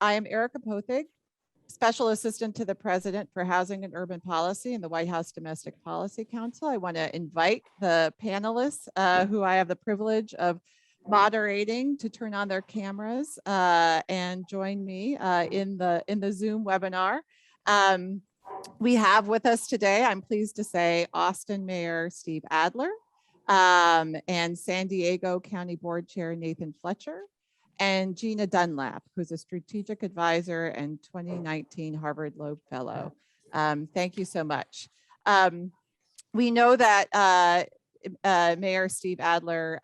I am Erica Pothig, Special Assistant to the President for Housing and Urban Policy in the White House Domestic Policy Council. I want to invite the panelists who I have the privilege of moderating to turn on their cameras and join me in the Zoom webinar. We have with us today, I'm pleased to say, Austin Mayor Steve Adler and San Diego County Board Chair Nathan Fletcher, and Gina Dunlap, who's a strategic advisor and 2019 Harvard Loeb Fellow. Thank you so much. We know that Mayor Steve Adler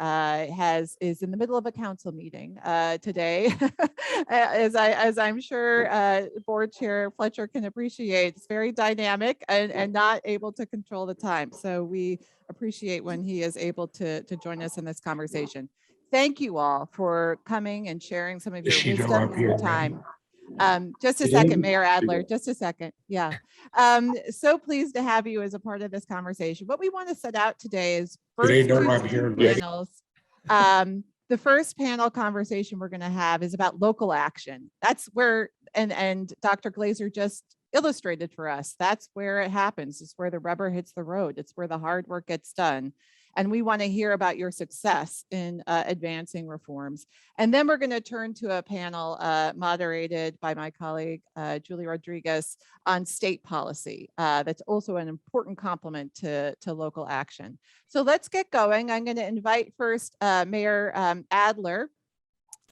is in the middle of a council meeting today, as I'm sure Board Chair Fletcher can appreciate. It's very dynamic and not able to control the time. So we appreciate when he is able to join us in this conversation. Thank you all for coming and sharing some of your wisdom and your time. Just a second, Mayor Adler, just a second. Yeah. So pleased to have you as a part of this conversation. What we want to set out today is first panels. The first panel conversation we're going to have is about local action. That's where, and Dr. Glazer just illustrated for us, that's where it happens. It's where the rubber hits the road. It's where the hard work gets done. And we want to hear about your success in advancing reforms. And then we're going to turn to a panel moderated by my colleague, Julie Rodriguez, on state policy. That's also an important complement to local action. So let's get going. I'm going to invite first Mayor Adler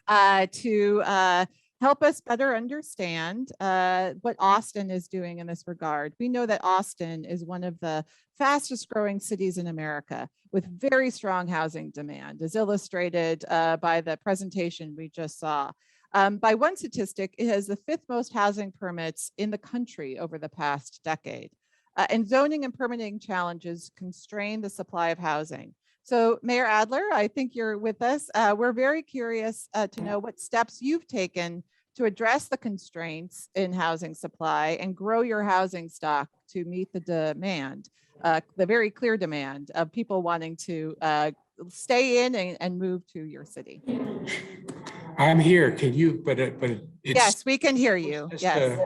to help us better understand what Austin is doing in this regard. We know that Austin is one of the fastest growing cities in America with very strong housing demand, as illustrated by the presentation we just saw. By one statistic, it has the 5th most housing permits in the country over the past decade. And zoning and permitting challenges constrain the supply of housing. So Mayor Adler, I think you're with us. We're very curious to know what steps you've taken to address the constraints in housing supply and grow your housing stock to meet the demand, the very clear demand of people wanting to stay in and move to your city. I'm here. Can you, but it's. Yes, we can hear you. Yes.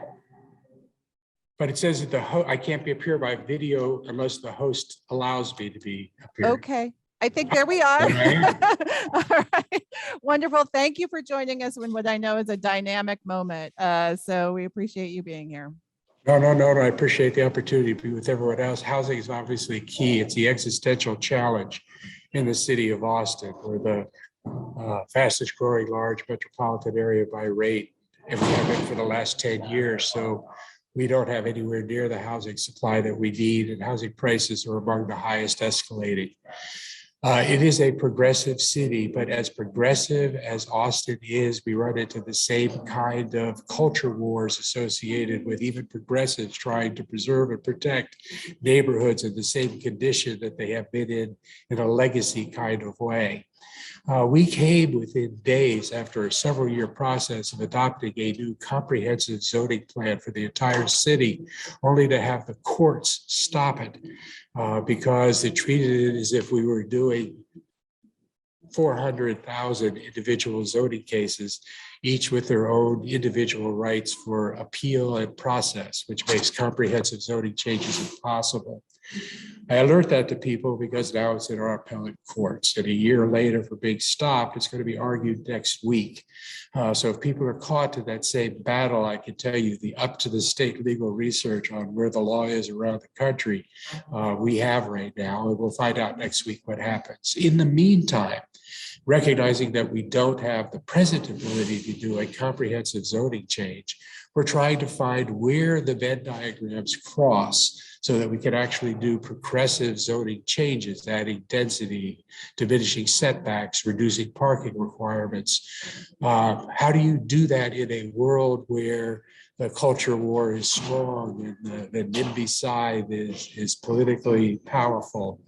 But it says that I can't be up here by video unless the host allows me to be up here. Okay. I think there we are. All right. Wonderful. Thank you for joining us in what I know is a dynamic moment. So we appreciate you being here. No. I appreciate the opportunity to be with everyone else. Housing is obviously key. It's the existential challenge in the city of Austin. We're the fastest growing large metropolitan area by rate, and we have been for the last 10 years. So we don't have anywhere near the housing supply that we need, and housing prices are among the highest escalating. It is a progressive city, but as progressive as Austin is, we run into the same kind of culture wars associated with even progressives trying to preserve and protect neighborhoods in the same condition that they have been in a legacy kind of way. We came within days after a several-year process of adopting a new comprehensive zoning plan for the entire city, only to have the courts stop it because they treated it as if we were doing 400,000 individual zoning cases, each with their own individual rights for appeal and process, which makes comprehensive zoning changes impossible. I alert that to people because now it's in our appellate courts, and a year later for being stopped, it's going to be argued next week. So if people are caught in that same battle, I can tell you the up to the state legal research on where the law is around the country we have right now, and we'll find out next week what happens. In the meantime, recognizing that we don't have the present ability to do a comprehensive zoning change, we're trying to find where the Venn diagrams cross so that we can actually do progressive zoning changes, adding density, diminishing setbacks, reducing parking requirements. How do you do that in a world where the culture war is strong and the NIMBY side is politically powerful?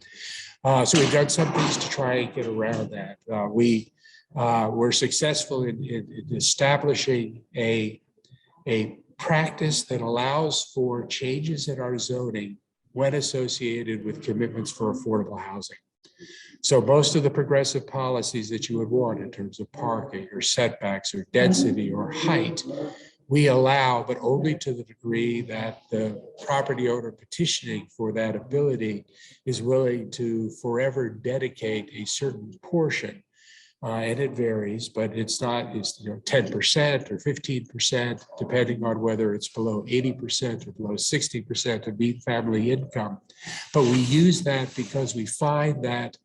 So we've done some things to try and get around that. We were successful in establishing a practice that allows for changes in our zoning when associated with commitments for affordable housing. So most of the progressive policies that you would want in terms of parking or setbacks or density or height, we allow, but only to the degree that the property owner petitioning for that ability is willing to forever dedicate a certain portion. And it varies, but it's 10% or 15%, depending on whether it's below 80% or below 60% of mean family income. But we use that because we find that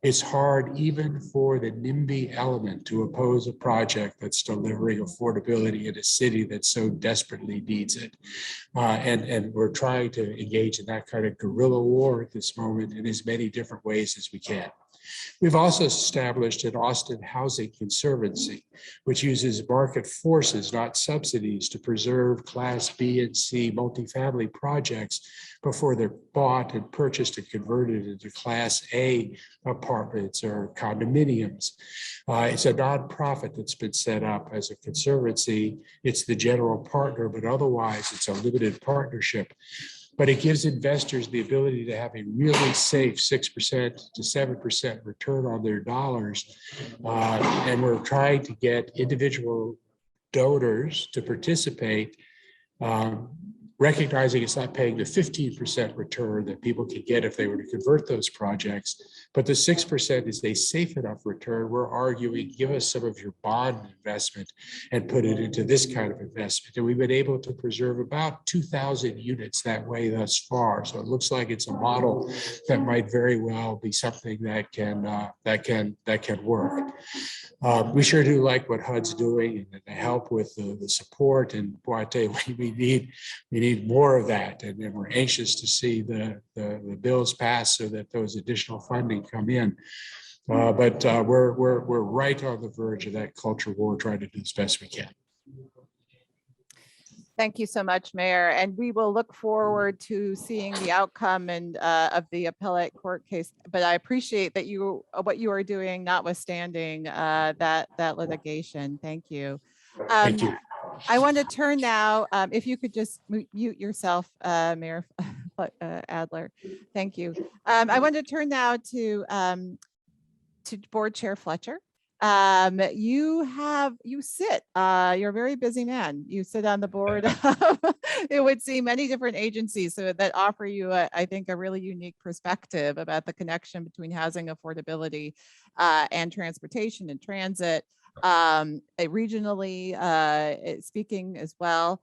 it's hard even for the NIMBY element to oppose a project that's delivering affordability in a city that so desperately needs it. And we're trying to engage in that kind of guerrilla war at this moment in as many different ways as we can. We've also established an Austin Housing Conservancy, which uses market forces, not subsidies, to preserve Class B and C multifamily projects before they're bought and purchased and converted into Class A apartments or condominiums. It's a nonprofit that's been set up as a conservancy. It's the general partner, but otherwise it's a limited partnership. But it gives investors the ability to have a really safe 6% to 7% return on their dollars. And we're trying to get individual donors to participate, recognizing it's not paying the 15% return that people could get if they were to convert those projects, but the 6% is a safe enough return. We're arguing, give us some of your bond investment and put it into this kind of investment. And we've been able to preserve about 2,000 units that way thus far. So it looks like it's a model that might very well be something that can work. We sure do like what HUD's doing and the help with the support. And boy, I tell you, we need more of that. And we're anxious to see the bills pass so that those additional funding come in. But we're right on the verge of that culture war, trying to do as best we can. Thank you so much, Mayor. And we will look forward to seeing the outcome and of the appellate court case. But I appreciate that what you are doing, notwithstanding that litigation. Thank you. Thank you. I want to turn now, if you could just mute yourself, Mayor Adler. Thank you. I want to turn now to Board Chair Fletcher. You're a very busy man. You sit on the board of, it would seem, many different agencies, so that offer you, I think, a really unique perspective about the connection between housing affordability and transportation and transit, regionally speaking as well.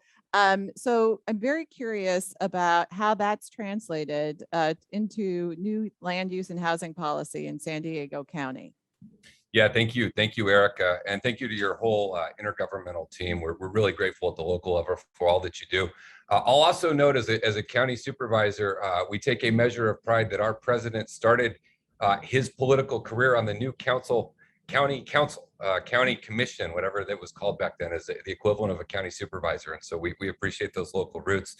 So I'm very curious about how that's translated into new land use and housing policy in San Diego County. Yeah, thank you. Thank you, Erica. And thank you to your whole intergovernmental team. We're really grateful at the local level for all that you do. I'll also note as a county supervisor, we take a measure of pride that our president started his political career on the new county commission, whatever that was called back then, as the equivalent of a county supervisor. And so we appreciate those local roots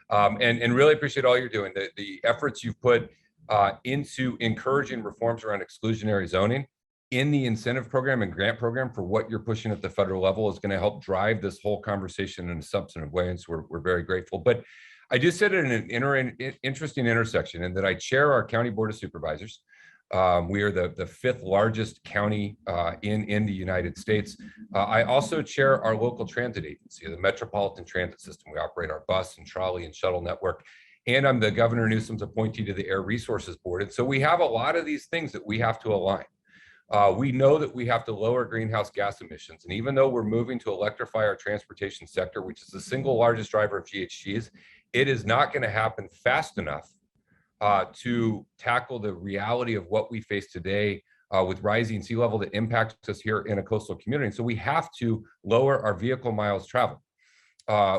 and really appreciate all you're doing. The efforts you've put into encouraging reforms around exclusionary zoning in the incentive program and grant program for what you're pushing at the federal level is going to help drive this whole conversation in a substantive way. And so we're very grateful. But I do sit at an interesting intersection in that I chair our county board of supervisors. We are the fifth largest county in the United States. I also chair our local transit agency, the Metropolitan Transit System. We operate our bus and trolley and shuttle network. And I'm the Governor Newsom's appointee to the Air Resources Board. And so we have a lot of these things that we have to align. We know that we have to lower greenhouse gas emissions. And even though we're moving to electrify our transportation sector, which is the single largest driver of GHGs, it is not going to happen fast enough to tackle the reality of what we face today with rising sea level that impacts us here in a coastal community. And so we have to lower our vehicle miles traveled.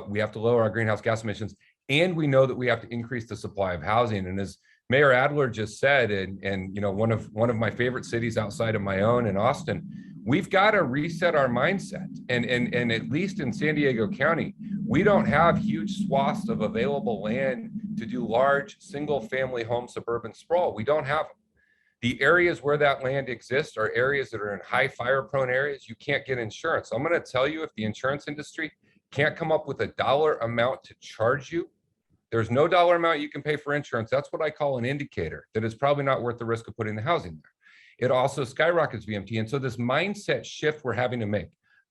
We have to lower our greenhouse gas emissions. And we know that we have to increase the supply of housing. And as Mayor Adler just said, and you know, one of my favorite cities outside of my own in Austin, we've got to reset our mindset. And at least in San Diego County, we don't have huge swaths of available land to do large single family home suburban sprawl. We don't have them. The areas where that land exists are areas that are in high fire prone areas. You can't get insurance. I'm going to tell you, if the insurance industry can't come up with a dollar amount to charge you There's no dollar amount you can pay for insurance. That's what I call an indicator that it's probably not worth the risk of putting the housing there. It also skyrockets VMT. And so this mindset shift we're having to make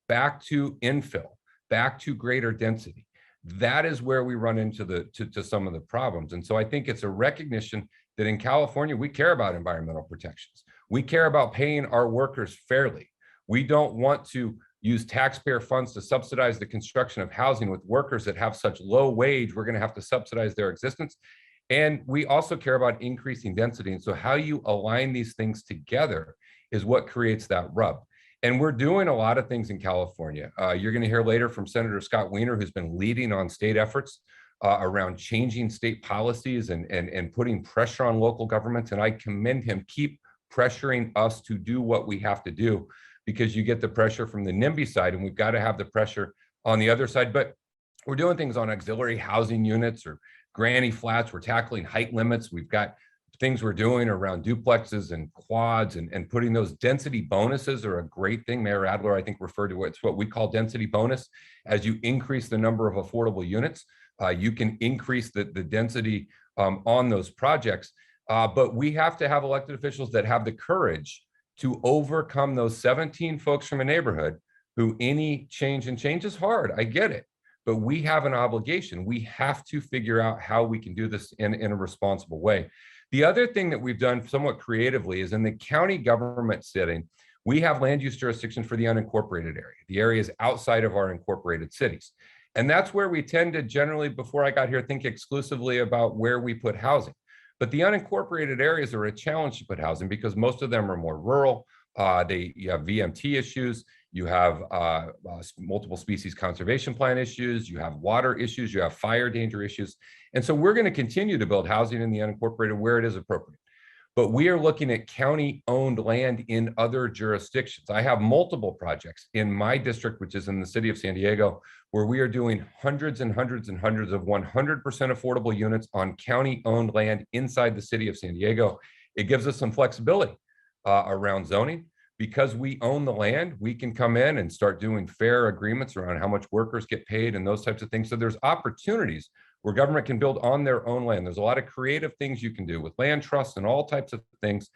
back to infill, back to greater density, that is where we run into to some of the problems. And so I think it's a recognition that in California, we care about environmental protections. We care about paying our workers fairly. We don't want to use taxpayer funds to subsidize the construction of housing with workers that have such low wage. We're going to have to subsidize their existence. And we also care about increasing density. And so how you align these things together is what creates that rub. And we're doing a lot of things in California. You're going to hear later from Senator Scott Wiener, who's been leading on state efforts around changing state policies and putting pressure on local governments. And I commend him. Keep pressuring us to do what we have to do, because you get the pressure from the NIMBY side, and we've got to have the pressure on the other side. But we're doing things on auxiliary housing units or granny flats. We're tackling height limits. We've got things we're doing around duplexes and quads and putting those density bonuses are a great thing. Mayor Adler, I think, referred to it's what we call density bonus. As you increase the number of affordable units, you can increase the density on those projects. But we have to have elected officials that have the courage to overcome those 17 folks from a neighborhood who any change is hard. I get it. But we have an obligation. We have to figure out how we can do this in a responsible way. The other thing that we've done somewhat creatively is in the county government setting, we have land use jurisdiction for the unincorporated area, the areas outside of our incorporated cities. And that's where we tend to generally, before I got here, think exclusively about where we put housing. But the unincorporated areas are a challenge to put housing because most of them are more rural. You have VMT issues, you have multiple species conservation plan issues, you have water issues, you have fire danger issues. And so we're going to continue to build housing in the unincorporated where it is appropriate. But we are looking at county-owned land in other jurisdictions. I have multiple projects in my district, which is in the city of San Diego, where we are doing hundreds and hundreds and hundreds of 100% affordable units on county-owned land inside the city of San Diego. It gives us some flexibility around zoning. Because we own the land, we can come in and start doing fair agreements around how much workers get paid and those types of things. So there's opportunities where government can build on their own land. There's a lot of creative things you can do with land trusts and all types of things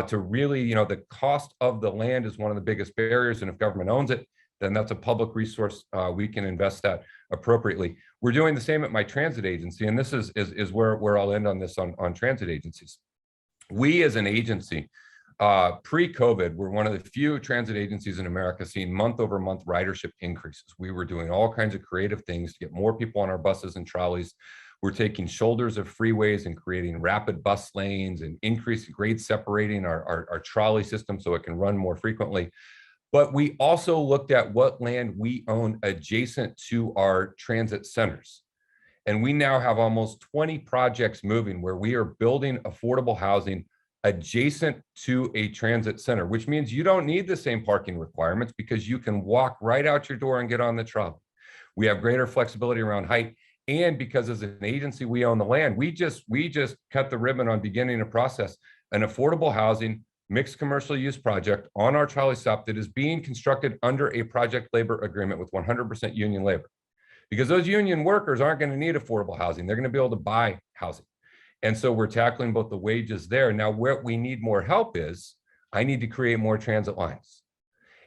to really, the cost of the land is one of the biggest barriers. And if government owns it, then that's a public resource. We can invest that appropriately. We're doing the same at my transit agency. And this is where I'll end on this on transit agencies. We as an agency, pre-COVID, we're one of the few transit agencies in America seeing month-over-month ridership increases. We were doing all kinds of creative things to get more people on our buses and trolleys. We're taking shoulders of freeways and creating rapid bus lanes and increasing grade separating our trolley system so it can run more frequently. But we also looked at what land we own adjacent to our transit centers. And we now have almost 20 projects moving where we are building affordable housing adjacent to a transit center, which means you don't need the same parking requirements because you can walk right out your door and get on the trolley. We have greater flexibility around height. And because as an agency, we own the land, we just cut the ribbon on beginning a process, an affordable housing mixed commercial use project on our trolley stop that is being constructed under a project labor agreement with 100% union labor. Because those union workers aren't going to need affordable housing. They're going to be able to buy housing. And so we're tackling both the wages there. Now, where we need more help is, I need to create more transit lines.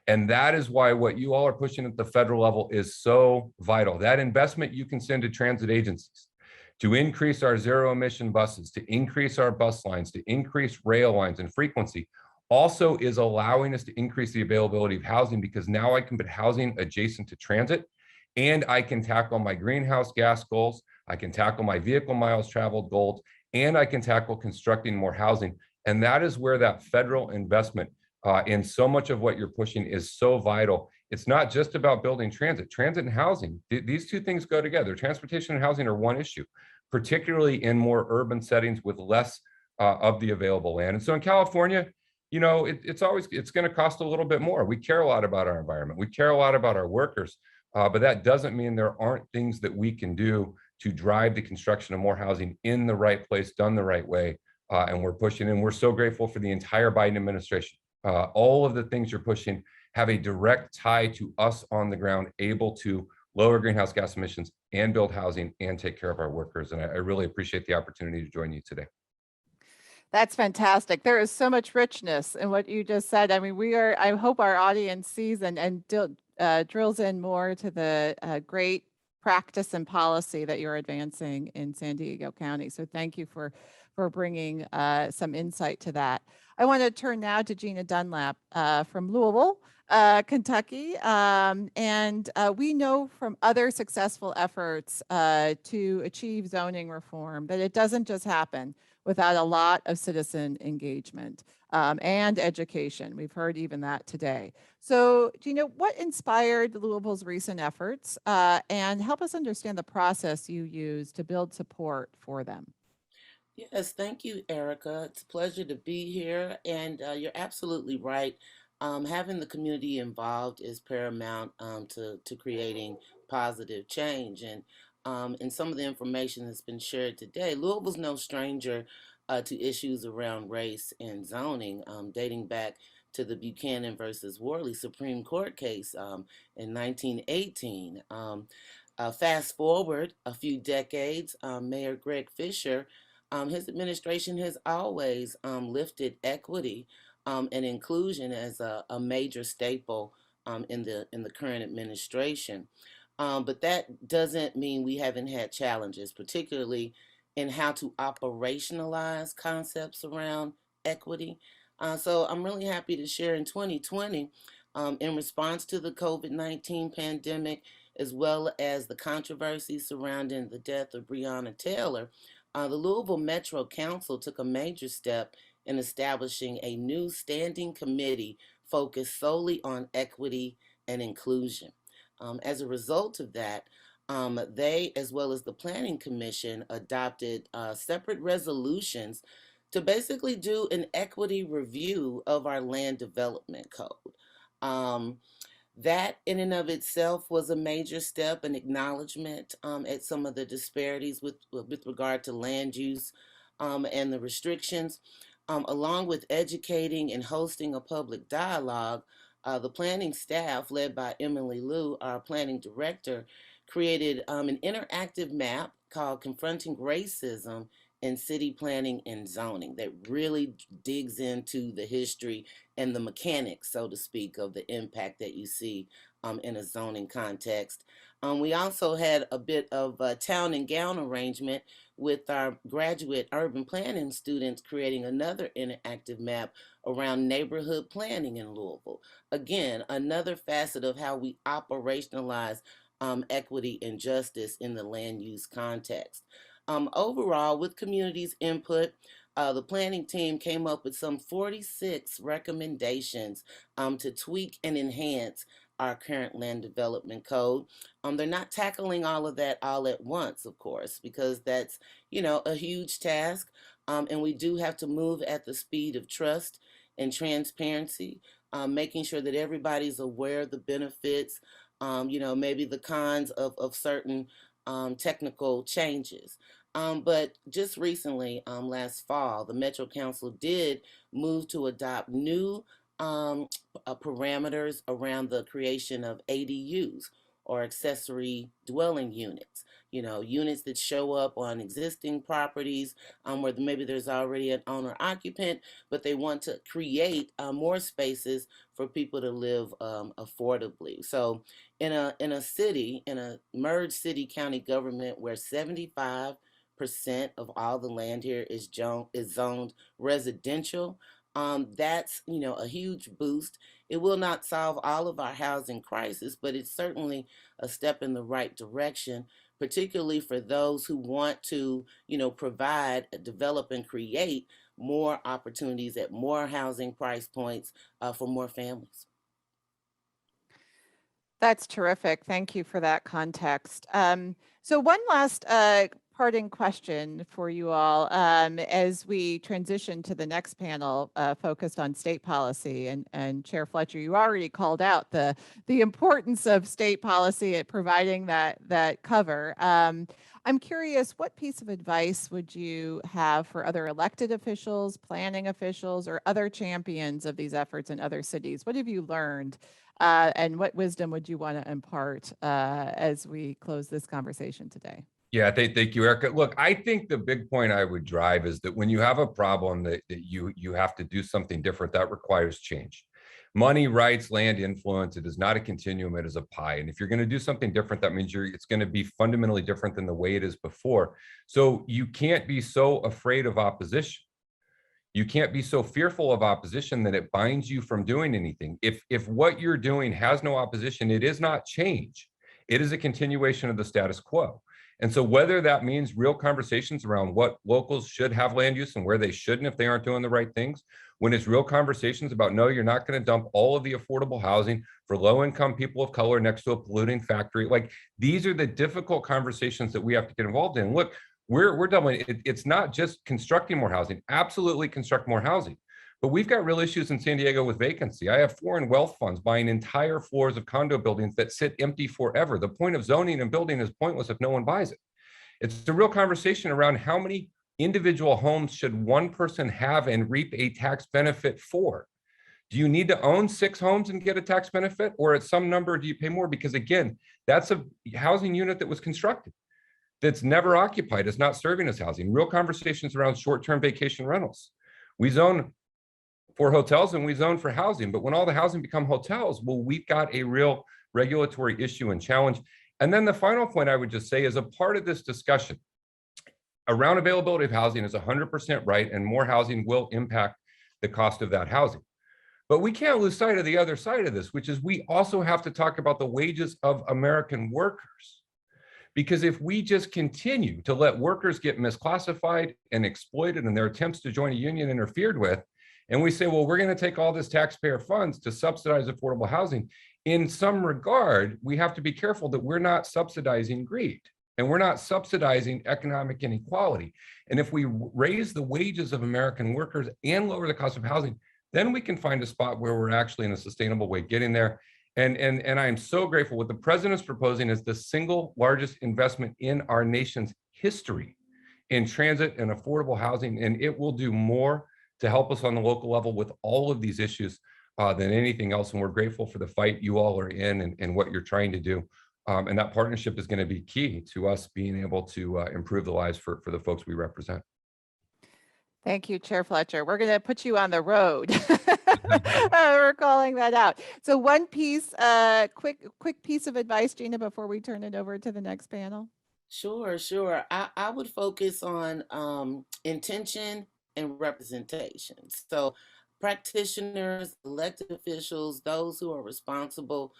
And that is why what you all are pushing at the federal level is so vital. That investment you can send to transit agencies to increase our zero emission buses, to increase our bus lines, to increase rail lines and frequency, also is allowing us to increase the availability of housing because now I can put housing adjacent to transit and I can tackle my greenhouse gas goals. I can tackle my vehicle miles traveled goals, and I can tackle constructing more housing. And that is where that federal investment in so much of what you're pushing is so vital. It's not just about building transit. Transit and housing, these two things go together. Transportation and housing are one issue, particularly in more urban settings with less of the available land. And so in California, it's going to cost a little bit more. We care a lot about our environment. We care a lot about our workers, but that doesn't mean there aren't things that we can do to drive the construction of more housing in the right place, done the right way. And we're pushing, and we're so grateful for the entire Biden administration. All of the things you're pushing have a direct tie to us on the ground, able to lower greenhouse gas emissions, and build housing and take care of our workers. And I really appreciate the opportunity to join you today. That's fantastic. There is so much richness in what you just said. I mean, I hope our audience sees and drills in more to the great practice and policy that you're advancing in San Diego County. So thank you for bringing some insight to that. I want to turn now to Gina Dunlap from Louisville, Kentucky. And we know from other successful efforts to achieve zoning reform that it doesn't just happen without a lot of citizen engagement and education. We've heard even that today. So, Gina, what inspired Louisville's recent efforts and help us understand the process you use to build support for them? Yes, thank you, Erica. It's a pleasure to be here, and you're absolutely right. Having the community involved is paramount to creating positive change, and some of the information that's been shared today. Louisville's no stranger to issues around race and zoning, dating back to the Buchanan versus Worley Supreme Court case in 1918. Fast forward a few decades, Mayor Greg Fisher, his administration has always lifted equity and inclusion as a major staple in the current administration. But that doesn't mean we haven't had challenges, particularly in how to operationalize concepts around equity. So I'm really happy to share in 2020, in response to the COVID-19 pandemic, as well as the controversy surrounding the death of Breonna Taylor, the Louisville Metro Council took a major step in establishing a new standing committee focused solely on equity and inclusion. As a result of that, they, as well as the Planning Commission, adopted separate resolutions to basically do an equity review of our land development code. That in and of itself was a major step, an acknowledgement at some of the disparities with regard to land use and the restrictions, along with educating and hosting a public dialogue. The planning staff, led by Emily Liu, our planning director, created an interactive map called Confronting Racism in City Planning and Zoning that really digs into the history and the mechanics, so to speak, of the impact that you see in a zoning context. We also had a bit of a town and gown arrangement with our graduate urban planning students, creating another interactive map around neighborhood planning in Louisville. Again, another facet of how we operationalize equity and justice in the land use context. Overall, with community's input, the planning team came up with some 46 recommendations to tweak and enhance our current land development code. They're not tackling all of that all at once, of course, because that's, a huge task. And we do have to move at the speed of trust and transparency, making sure that everybody's aware of the benefits, maybe the cons of certain technical changes. But just recently, last fall, the Metro Council did move to adopt new parameters around the creation of ADUs, or accessory dwelling units. Units that show up on existing properties where maybe there's already an owner occupant, but they want to create more spaces for people to live affordably. So in a city, in a merged city county government where 75% of all the land here is zoned residential, that's a huge boost. It will not solve all of our housing crisis, but it's certainly a step in the right direction, particularly for those who want to provide, develop, and create more opportunities at more housing price points for more families. That's terrific. Thank you for that context. So one last parting question for you all as we transition to the next panel focused on state policy. And Chair Fletcher, you already called out the importance of state policy at providing that cover. I'm curious, what piece of advice would you have for other elected officials, planning officials, or other champions of these efforts in other cities? What have you learned And what wisdom would you want to impart as we close this conversation today? Yeah, thank you, Erica. Look, I think the big point I would drive is that when you have a problem that you have to do something different, that requires change. Money, rights, land, influence, it is not a continuum, it is a pie. And if you're going to do something different, that means it's going to be fundamentally different than the way it is before. So you can't be so afraid of opposition. You can't be so fearful of opposition that it binds you from doing anything. If what you're doing has no opposition, it is not change. It is a continuation of the status quo. And so whether that means real conversations around what locals should have land use and where they shouldn't if they aren't doing the right things, when it's real conversations about, no, you're not going to dump all of the affordable housing for low-income people of color next to a polluting factory. Like, these are the difficult conversations that we have to get involved in. Look, we're doubling it. It's not just constructing more housing, absolutely construct more housing. But we've got real issues in San Diego with vacancy. I have foreign wealth funds buying entire floors of condo buildings that sit empty forever. The point of zoning and building is pointless if no one buys it. It's a real conversation around how many individual homes should one person have and reap a tax benefit for. Do you need to own 6 homes and get a tax benefit, or at some number do you pay more? Because again, that's a housing unit that was constructed, that's never occupied, is not serving as housing. Real conversations around short-term vacation rentals. We zone for hotels and we zone for housing, but when all the housing become hotels, well, we've got a real regulatory issue and challenge. And then the final point I would just say is a part of this discussion around availability of housing is 100% right, and more housing will impact the cost of that housing. But we can't lose sight of the other side of this, which is we also have to talk about the wages of American workers. Because if we just continue to let workers get misclassified and exploited and their attempts to join a union interfered with, and we say, well, we're going to take all this taxpayer funds to subsidize affordable housing, in some regard, we have to be careful that we're not subsidizing greed and we're not subsidizing economic inequality. And if we raise the wages of American workers and lower the cost of housing, then we can find a spot where we're actually in a sustainable way getting there. And I am so grateful. What the president is proposing is the single largest investment in our nation's history in transit and affordable housing. And it will do more to help us on the local level with all of these issues than anything else. And we're grateful for the fight you all are in and what you're trying to do. And that partnership is going to be key to us being able to improve the lives for the folks we represent. Thank you, Chair Fletcher. We're going to put you on the road. We're calling that out. So one piece, quick piece of advice, Gina, before we turn it over to the next panel. Sure. I would focus on intention and representation. So practitioners, elected officials, those who are responsible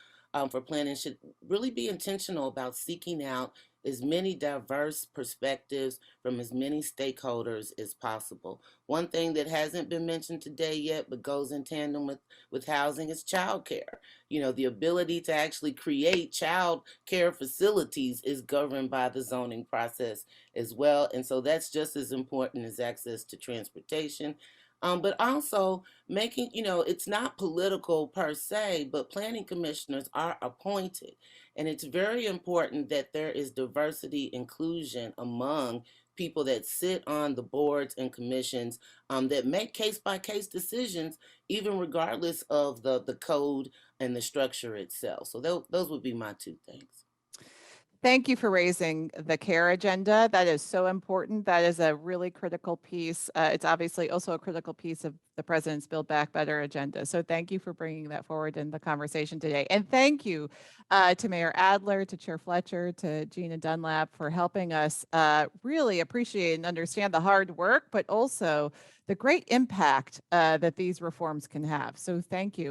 for planning should really be intentional about seeking out as many diverse perspectives from as many stakeholders as possible. One thing that hasn't been mentioned today yet, but goes in tandem with housing, is childcare. You know, the ability to actually create child care facilities is governed by the zoning process as well. And so that's just as important as access to transportation. But also making, it's not political per se, but planning commissioners are appointed. And it's very important that there is diversity, inclusion among people that sit on the boards and commissions that make case-by-case decisions, even regardless of the code and the structure itself. So those would be my 2 things. Thank you for raising the care agenda. That is so important. That is a really critical piece. It's obviously also a critical piece of the president's Build Back Better agenda. So thank you for bringing that forward in the conversation today. And thank you to Mayor Adler, to Chair Fletcher, to Gina Dunlap for helping us really appreciate and understand the hard work, but also the great impact that these reforms can have. So thank you.